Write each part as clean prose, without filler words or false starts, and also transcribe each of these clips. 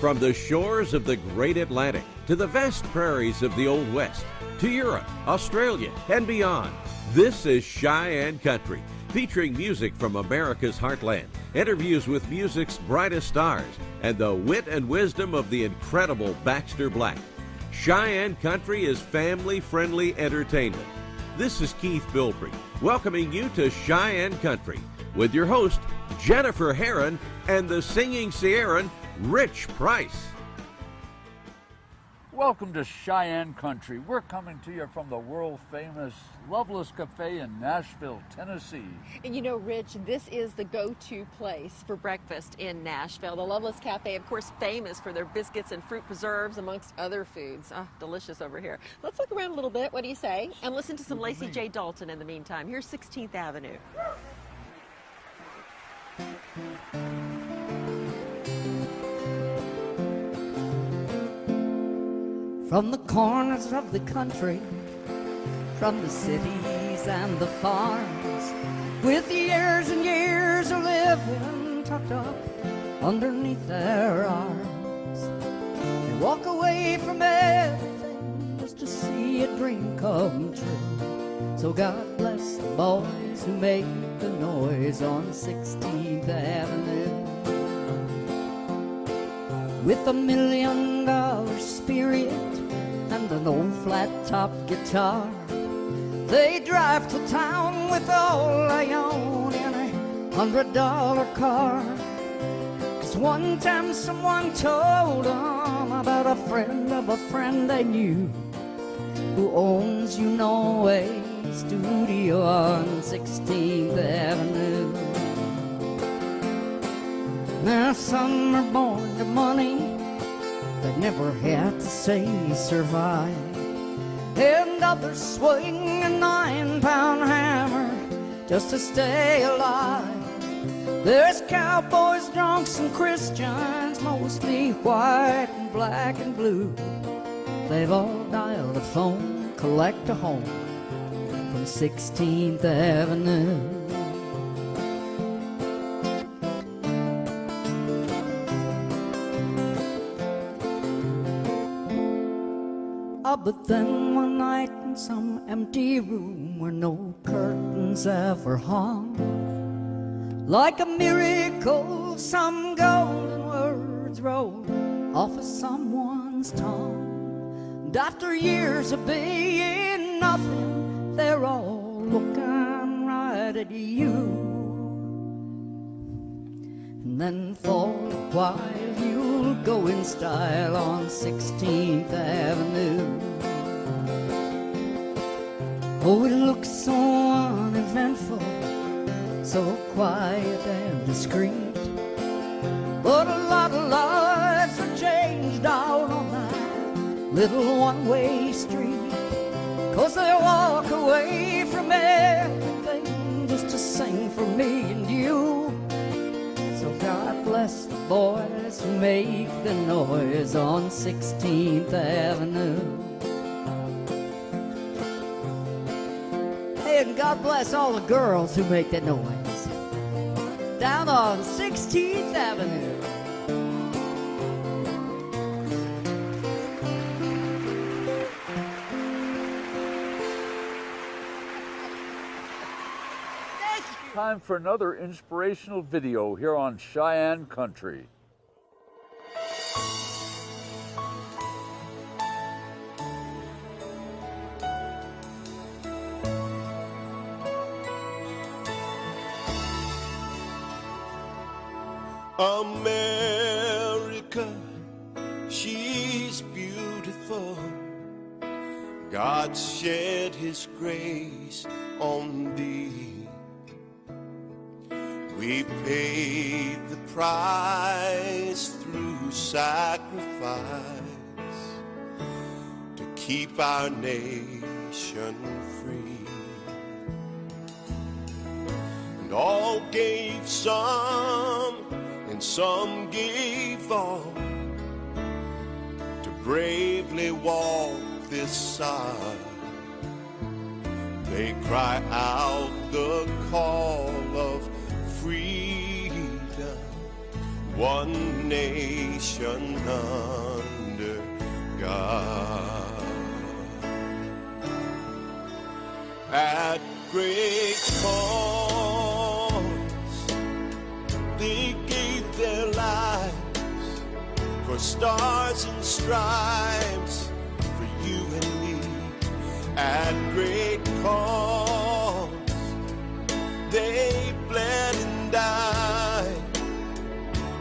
From the shores of the great Atlantic to the vast prairies of the Old West, to Europe, Australia, and beyond, this is Cheyenne Country, featuring music from America's heartland, interviews with music's brightest stars, and the wit and wisdom of the incredible Baxter Black. Cheyenne Country is family-friendly entertainment. This is Keith Bilbrey, welcoming you to Cheyenne Country with your host, Jennifer Herron, and the singing Sierran, Rich Price. Welcome to Cheyenne Country. We're coming to you from the world-famous Loveless Cafe in Nashville, Tennessee. And you know, Rich, this is the go-to place for breakfast in Nashville. The Loveless Cafe, of course, famous for their biscuits and fruit preserves, amongst other foods. Ah, delicious over here. Let's look around a little bit. What do you say? And listen to some Lacey J. Dalton in the meantime. Here's 16th Avenue. From the corners of the country, from the cities and the farms, with years and years of living tucked up underneath their arms, they walk away from everything just to see a dream come true. So God bless the boys who make the noise on 16th Avenue. With $1 million spirit and an old flat-top guitar, they drive to town with all they own in a $100 car. 'Cause one time someone told them about a friend of a friend they knew who owns, you know, a studio on 16th Avenue. Now some are born to money, they never had to say survive, and others swing a 9-pound hammer just to stay alive. There's cowboys, drunks, and Christians, mostly white and black and blue. They've all dialed a phone, collect a home from 16th Avenue. But then one night in some empty room where no curtains ever hung, like a miracle, some golden words rolled off of someone's tongue. And after years of being nothing, they're all looking right at you. And then for a while you'll go in style on 16th Avenue. Oh, it looks so uneventful, so quiet and discreet, but a lot of lives are changed out on that little one-way street. 'Cause they walk away from everything just to sing for me and you. So God bless the boys who make the noise on 16th Avenue. And God bless all the girls who make that noise down on 16th Avenue. Time for another inspirational video here on Cheyenne Country. America, she's beautiful. God shed his grace on thee. We paid the price through sacrifice to keep our nation free. And all gave some, and some gave all, to bravely walk this side. They cry out the call of freedom, one nation under God. At great cost, they gave their lives for stars and stripes for you and me. At great cost, they bled and died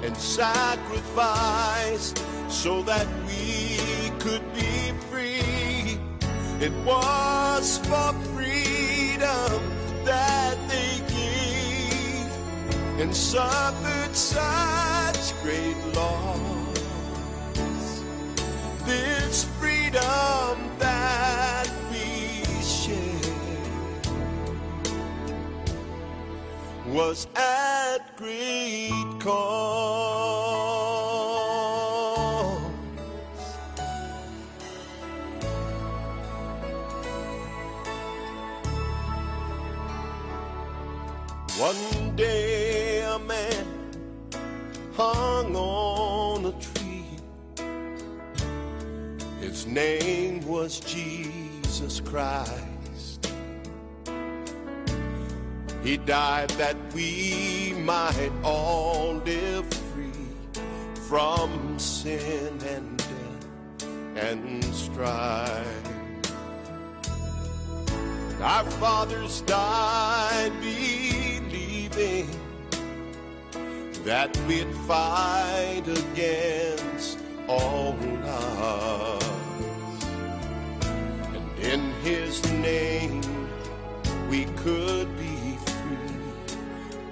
and sacrificed so that we could be free. It was for freedom that they gave and suffered such great loss. This freedom that we share was at great cost. One day a man hung on a tree. His name was Jesus Christ. He died that we might all live free from sin and death and strife. Our fathers died believing that we'd fight against all odds, and in His name we could be free,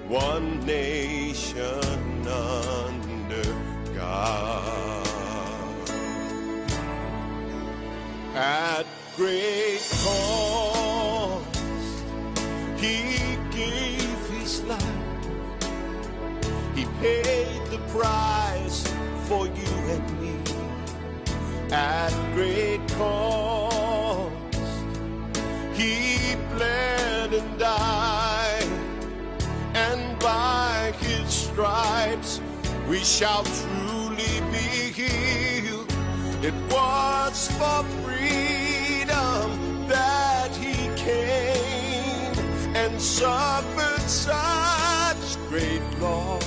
one nation under God. At great cost, He gave His life. He paid the price for you and me. At great cost, He bled and died, and by His stripes we shall truly be healed. It was for freedom that He came and suffered such great loss.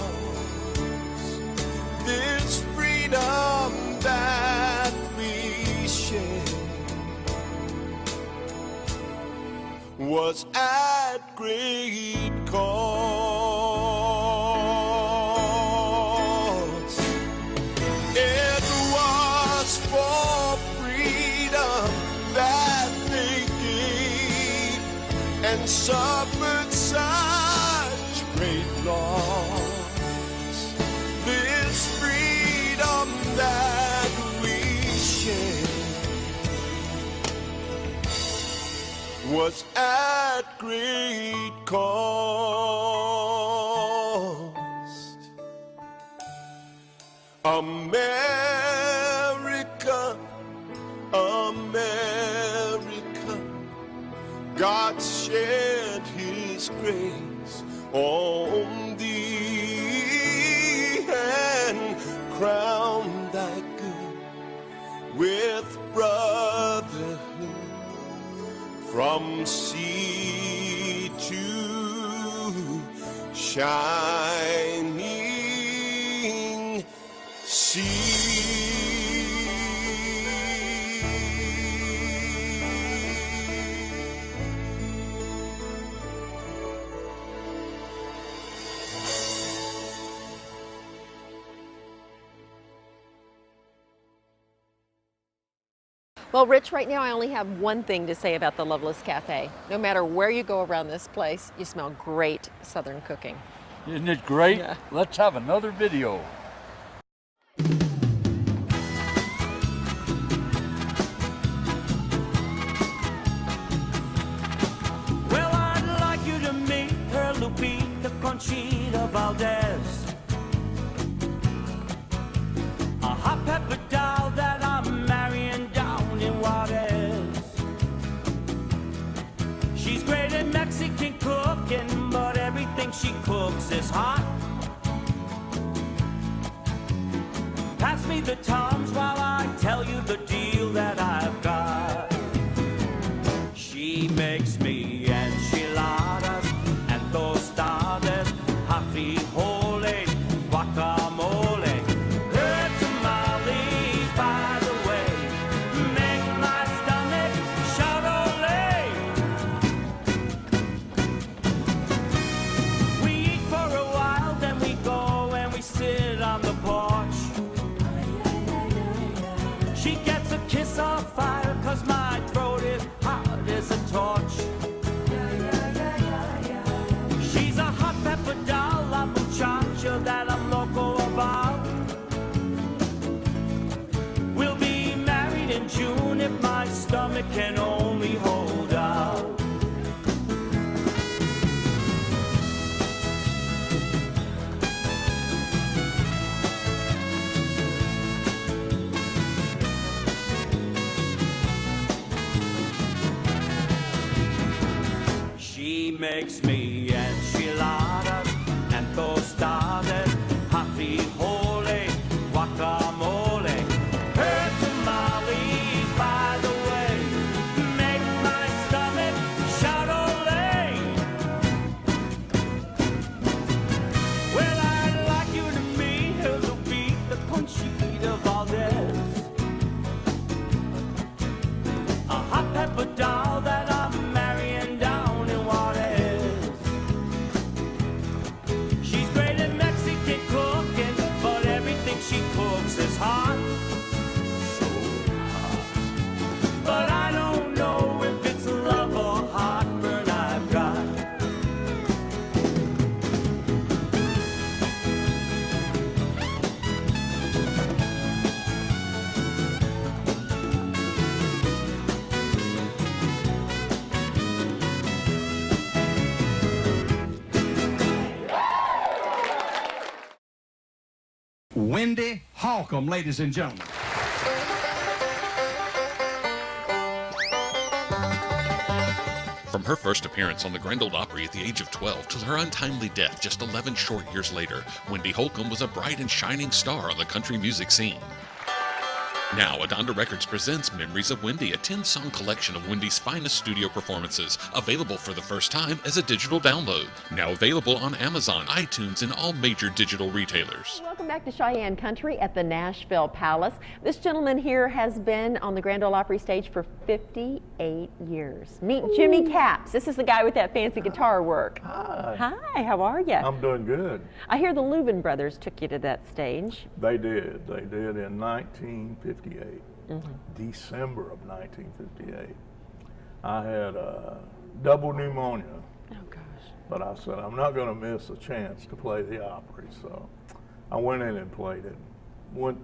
This freedom that we share was at great cost. It was for freedom that they gave and suffered such great loss. This freedom that we share was at great cost. America, America, God shed His grace on thee and crown thy good with brotherhood from sea to shining sea. Well, Rich, right now I only have one thing to say about the Loveless Cafe. No matter where you go around this place, you smell great Southern cooking. Isn't it great? Yeah. Let's have another video. Well, I'd like you to meet her, Lupita Conchita Valdez, a hot pepper doll that I'm marrying down in Juarez. She's great at Mexican cooking, but everything she cooks is hot. Pass me the Toms while I tell you the deal that I've got. She makes me enchiladas and tostadas, hot frijoles, guacamole. Her tamales, by the way, make my stomach shout ole. We eat for a while, then we go and we sit on the porch. She gets a kiss off fire, 'cause my throat is hot as a torch. She's a hot pepper doll, la muchacha that I'm loco about. We'll be married in June if my stomach can only hold out. She makes me enchiladas and tostadas, hot frijoles, guacamole. Her tamales, by the way, make my stomach shout ole. Well, I'd like you to meet her, Lupita Conchita Valdez, a hot pepper doll that I'm marrying down in Juarez. She's great at Mexican cooking, but everything she cooks is hot. So hot. But I don't know if it's love or heartburn I've got. Wendy Holcomb, ladies and gentlemen. From her first appearance on the Grand Ole Opry at the age of 12 to her untimely death just 11 short years later, Wendy Holcomb was a bright and shining star on the country music scene. Now, Adonda Records presents Memories of Wendy, a 10-song collection of Wendy's finest studio performances, available for the first time as a digital download. Now available on Amazon, iTunes, and all major digital retailers. Welcome back to Cheyenne Country at the Nashville Palace. This gentleman here has been on the Grand Ole Opry stage for 58 years. Meet Jimmy Capps. This is the guy with that fancy guitar work. Hi. Hi, how are you? I'm doing good. I hear the Louvin brothers took you to that stage. They did. They did in 1958, December of 1958. I had double pneumonia, Oh, gosh. but I said, I'm not going to miss a chance to play the Opry. So I went in and played it. Went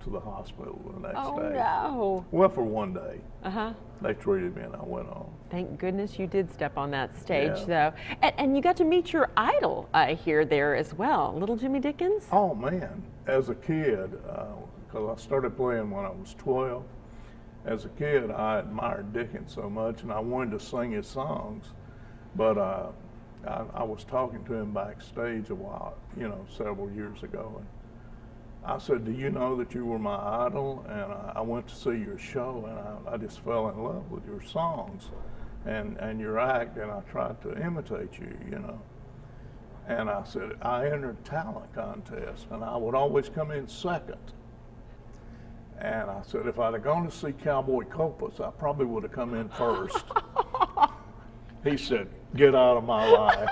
to the hospital the next day. Oh, no. Well, for one day. Uh-huh. They treated me and I went on. Thank goodness you did step on that stage, Yeah. though. And you got to meet your idol, I hear, there as well, little Jimmy Dickens. Oh, man. As a kid, because I started playing when I was 12, as a kid, I admired Dickens so much, and I wanted to sing his songs. But I was talking to him backstage a while, several years ago, and I said, do you know that you were my idol? And I went to see your show, and I just fell in love with your songs and your act, and I tried to imitate you, And I said, I entered talent contest, and I would always come in second. And I said, if I'd have gone to see Cowboy Copas, I probably would have come in first. He said, get out of my life.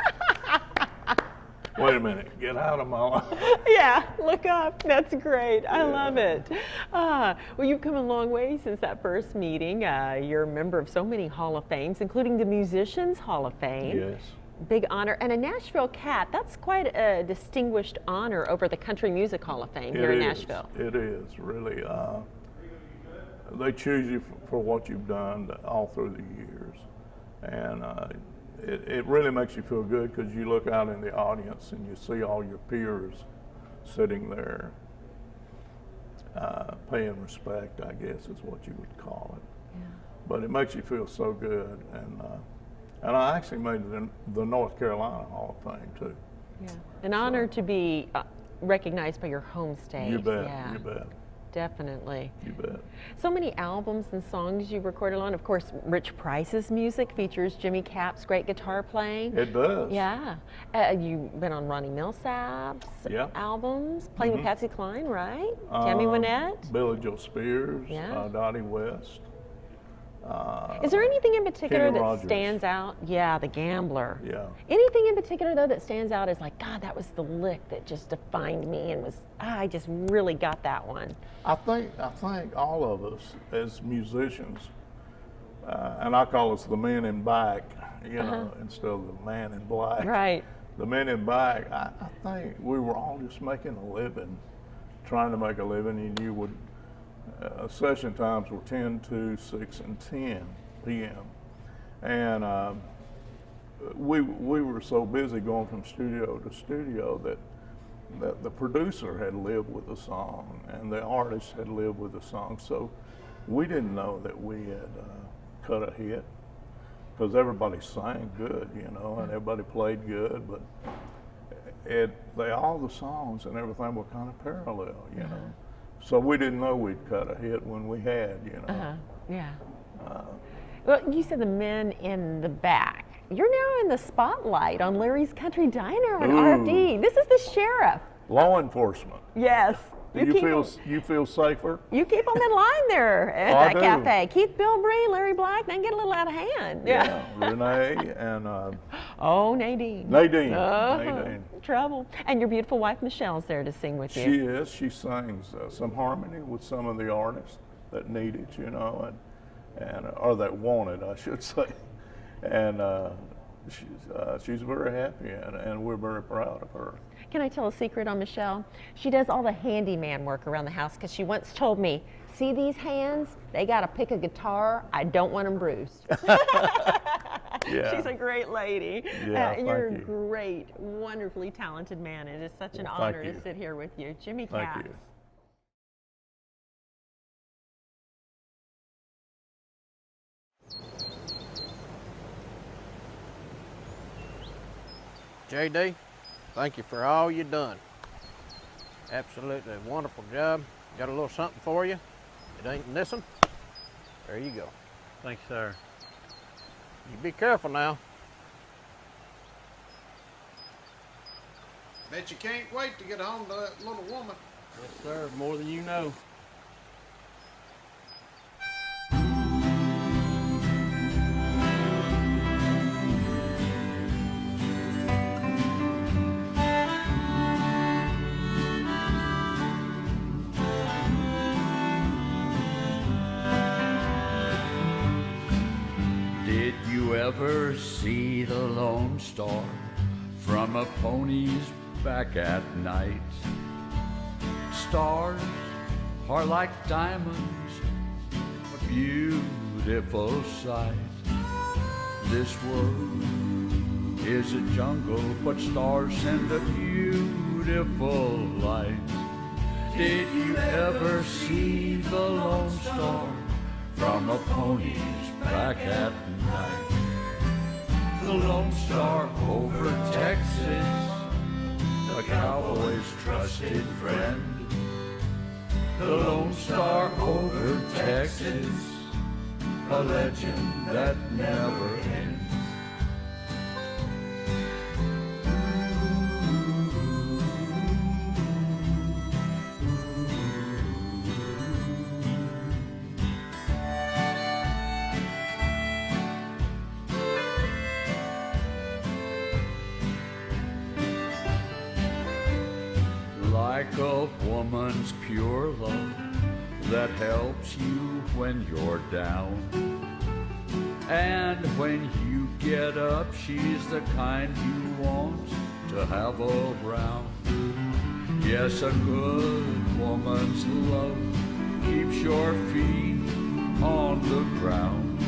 Wait a minute, get out of my life. Yeah, look up. That's great. I love it. Well, you've come a long way since that first meeting. You're a member of so many Hall of Fames, including the Musicians Hall of Fame. Yes. Big honor. And a Nashville Cat, that's quite a distinguished honor over the Country Music Hall of Fame here in Nashville. It is, really. They choose you for what you've done all through the years. And it really makes you feel good because you look out in the audience and you see all your peers sitting there paying respect, I guess is what you would call it. Yeah. But it makes you feel so good. And I actually made the North Carolina Hall of Fame too. Yeah. An honor to be recognized by your home state. You bet, Yeah, you bet, definitely. you bet. So many albums and songs you've recorded on. Of course, Rich Price's music features Jimmy Cap's great guitar playing. It does. Yeah. You've been on Ronnie Millsap's Yeah. albums, playing with Patsy Cline, right? Tammy Wynette. Billy Joe Spears, Yeah. Dottie West. Is there anything in particular Kenny that Rogers. stands out? Yeah, The Gambler. Yeah. Anything in particular, though, that stands out as like, God, that was the lick that just defined me and was, I just really got that one. I think all of us as musicians, and I call us the men in black, instead of the man in black. Right. The men in black, I think we were all just making a living, trying to make a living, and you would, session times were 10, 2, 6, and 10 p.m. And we were so busy going from studio to studio that the producer had lived with the song and the artist had lived with the song. So we didn't know that we had cut a hit because everybody sang good, and everybody played good, but all the songs and everything were kind of parallel, So we didn't know we'd cut a hit when we had, Yeah. Well, you said the men in the back. You're now in the spotlight on Larry's Country Diner on RFD. This is the sheriff. Law enforcement. Yes. Do you feel safer? You keep them in line there at I that do. cafe. Keith Bilbrey, Larry Black, they can get a little out of hand. Yeah. Renee and Oh, Nadine. Nadine. Nadine. Trouble. And your beautiful wife Michelle's there to sing with you. She is. She sings some harmony with some of the artists that need it, and or that want it, I should say. And she's very happy, and we're very proud of her. Can I tell a secret on Michelle? She does all the handyman work around the house because she once told me, see these hands? They got to pick a guitar. I don't want them bruised. Yeah. She's a great lady. Yeah, you're thank a great, wonderfully talented man. It is such an Well, honor thank to you. sit here with you. Jimmy Thank Capps. you. JD, thank you for all you done. Absolutely wonderful job. Got a little something for you. It ain't missing. There you go. Thanks, sir. You be careful now. Bet you can't wait to get home to that little woman. Yes, sir. More than you know. Did you ever see the Lone Star from a pony's back at night? Stars are like diamonds, a beautiful sight. This world is a jungle, but stars send a beautiful light. Did you ever see the Lone Star from a pony's back at night? The Lone Star over Texas, a cowboy's trusted friend. The Lone Star over Texas, a legend that never ends. Like a woman's pure love that helps you when you're down. And when you get up, she's the kind you want to have around. Yes, a good woman's love keeps your feet on the ground.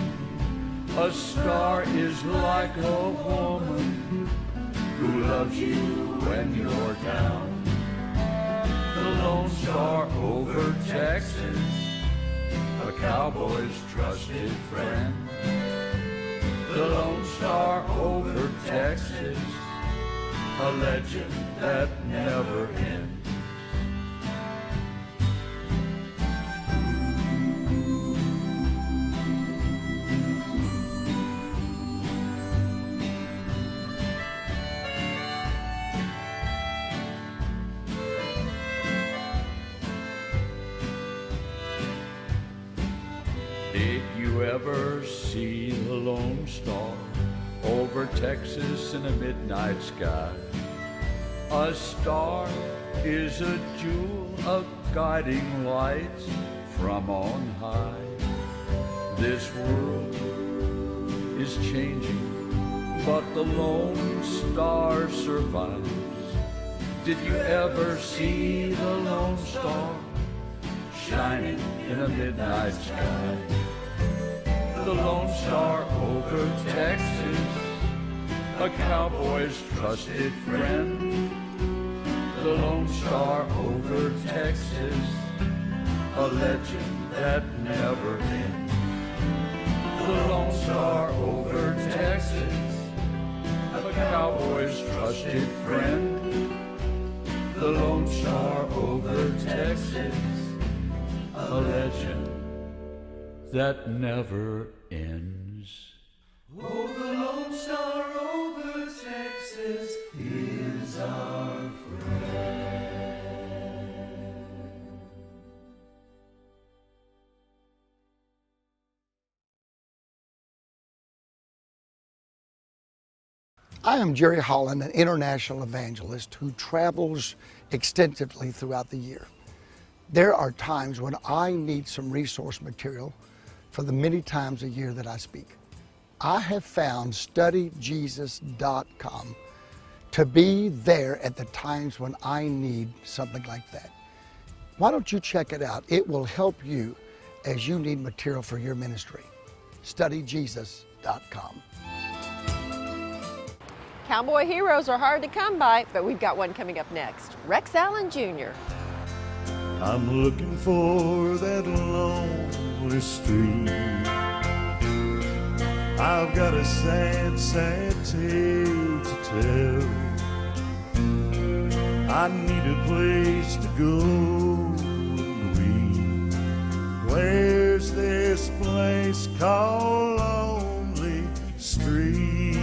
A star is like a woman who loves you when you're down. The Lone Star over Texas, a cowboy's trusted friend. The Lone Star over Texas, a legend that never ends. Did you ever see the Lone Star over Texas in a midnight sky? A star is a jewel of guiding lights from on high. This world is changing, but the Lone Star survives. Did you ever see the Lone Star shining in a midnight sky? The Lone Star over Texas, a cowboy's trusted friend. The Lone Star over Texas, a legend that never ends. The Lone Star over Texas, a cowboy's trusted friend. The Lone Star over Texas, a legend that never ends. Oh, the Lone Star over Texas is our friend. I am Jerry Holland, an international evangelist who travels extensively throughout the year. There are times when I need some resource material for the many times a year that I speak. I have found studyjesus.com to be there at the times when I need something like that. Why don't you check it out? It will help you as you need material for your ministry. studyjesus.com. Cowboy heroes are hard to come by, but we've got one coming up next. Rex Allen Jr. I'm looking for that lonely street. I've got a sad, sad tale to tell. I need a place to go and read. Where's this place called Lonely Street?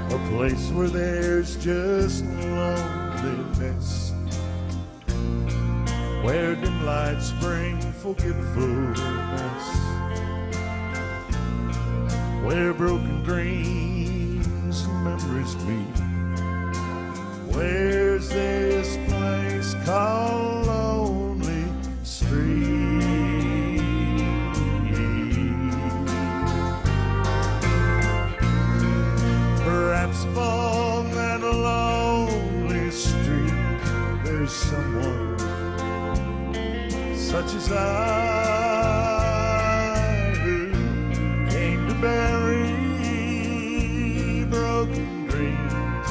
A place where there's just loneliness, where dim lights bring forgetfulness, where broken dreams and memories meet. Where's this place called Lonely Street? Perhaps upon that lonely street there's someone such as I, who came to bury broken dreams,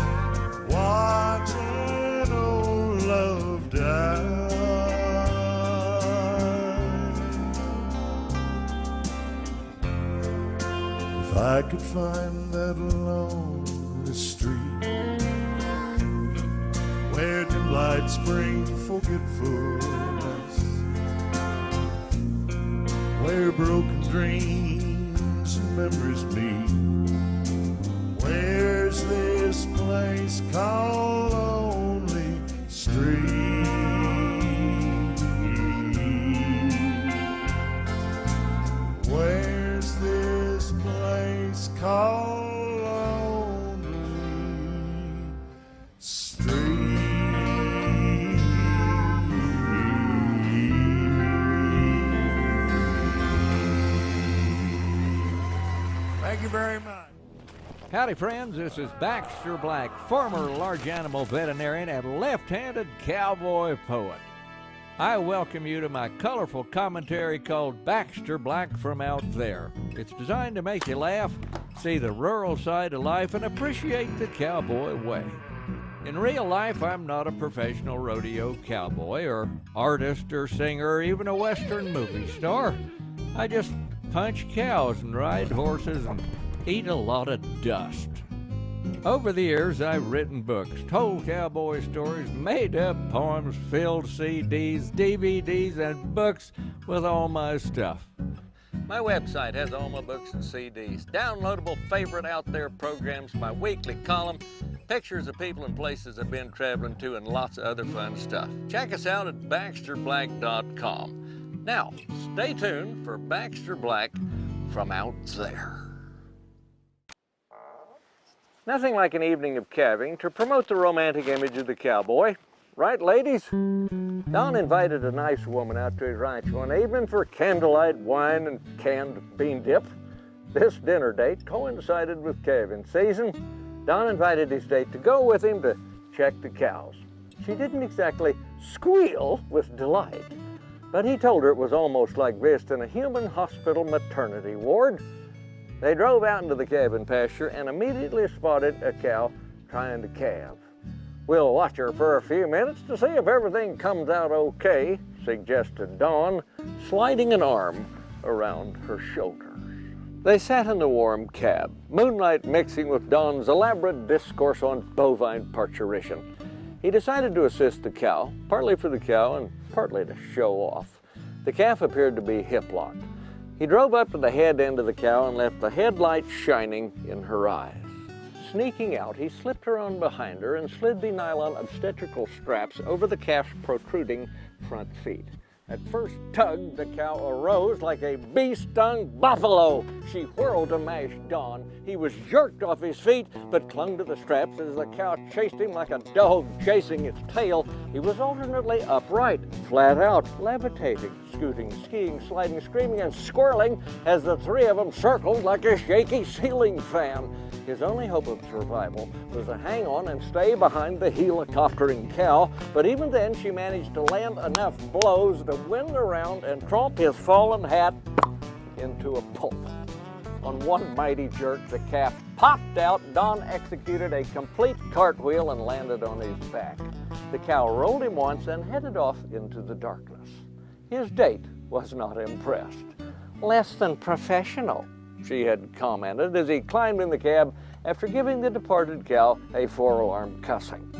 watching old love die. If I could find that lonely street where dim lights bring forgetfulness, where broken dreams and memories meet. Where's this place called Lonely Street? Where's this place called Lonely Street? Thank you very much. Howdy, friends. This is Baxter Black, former large animal veterinarian and left-handed cowboy poet. I welcome you to my colorful commentary called Baxter Black from Out There. It's designed to make you laugh, see the rural side of life, and appreciate the cowboy way. In real life, I'm not a professional rodeo cowboy or artist or singer or even a Western movie star. I just punch cows and ride horses and eat a lot of dust. Over the years, I've written books, told cowboy stories, made up poems, filled CDs, DVDs, and books with all my stuff. My website has all my books and CDs, downloadable favorite out there programs, my weekly column, pictures of people and places I've been traveling to, and lots of other fun stuff. Check us out at baxterblack.com. Now, stay tuned for Baxter Black from Out There. Nothing like an evening of calving to promote the romantic image of the cowboy. Right, ladies? Don invited a nice woman out to his ranch one evening for candlelight wine and canned bean dip. This dinner date coincided with calving season. Don invited his date to go with him to check the cows. She didn't exactly squeal with delight, but he told her it was almost like visiting a human hospital maternity ward. They drove out into the calving pasture and immediately spotted a cow trying to calve. "We'll watch her for a few minutes to see if everything comes out okay," suggested Don, sliding an arm around her shoulders. They sat in the warm cab, moonlight mixing with Don's elaborate discourse on bovine parturition. He decided to assist the cow, partly for the cow and partly to show off. The calf appeared to be hip-locked. He drove up to the head end of the cow and left the headlight shining in her eyes. Sneaking out, he slipped her on behind her and slid the nylon obstetrical straps over the calf's protruding front feet. At first tug, the cow arose like a bee-stung buffalo. She whirled to mash Don. He was jerked off his feet, but clung to the straps as the cow chased him like a dog chasing its tail. He was alternately upright, flat out, levitating, scooting, skiing, sliding, screaming, and squirreling as the three of them circled like a shaky ceiling fan. His only hope of survival was to hang on and stay behind the helicoptering cow, but even then she managed to land enough blows to wind around and tromp his fallen hat into a pulp. On one mighty jerk, the calf popped out. Don executed a complete cartwheel and landed on his back. The cow rolled him once and headed off into the darkness. His date was not impressed. "Less than professional," she had commented as he climbed in the cab after giving the departed cow a forearm cussing.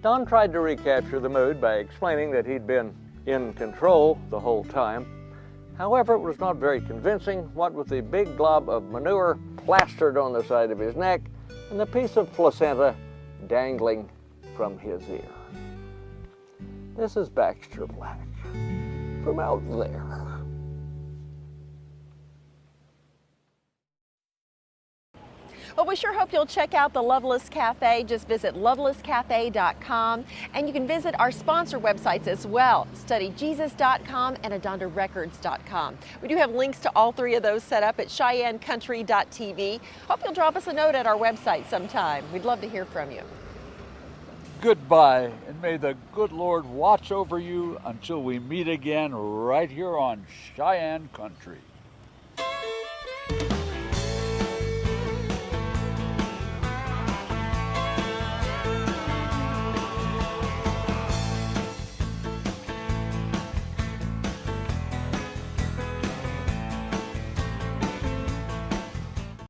Don tried to recapture the mood by explaining that he'd been in control the whole time. However, it was not very convincing, what with the big glob of manure plastered on the side of his neck and the piece of placenta dangling from his ear. This is Baxter Black from Out There. Well, we sure hope you'll check out the Loveless Cafe. Just visit lovelesscafe.com, and you can visit our sponsor websites as well, studyjesus.com and adondarecords.com. We do have links to all three of those set up at CheyenneCountry.tv. Hope you'll drop us a note at our website sometime. We'd love to hear from you. Goodbye, and may the good Lord watch over you until we meet again right here on Cheyenne Country.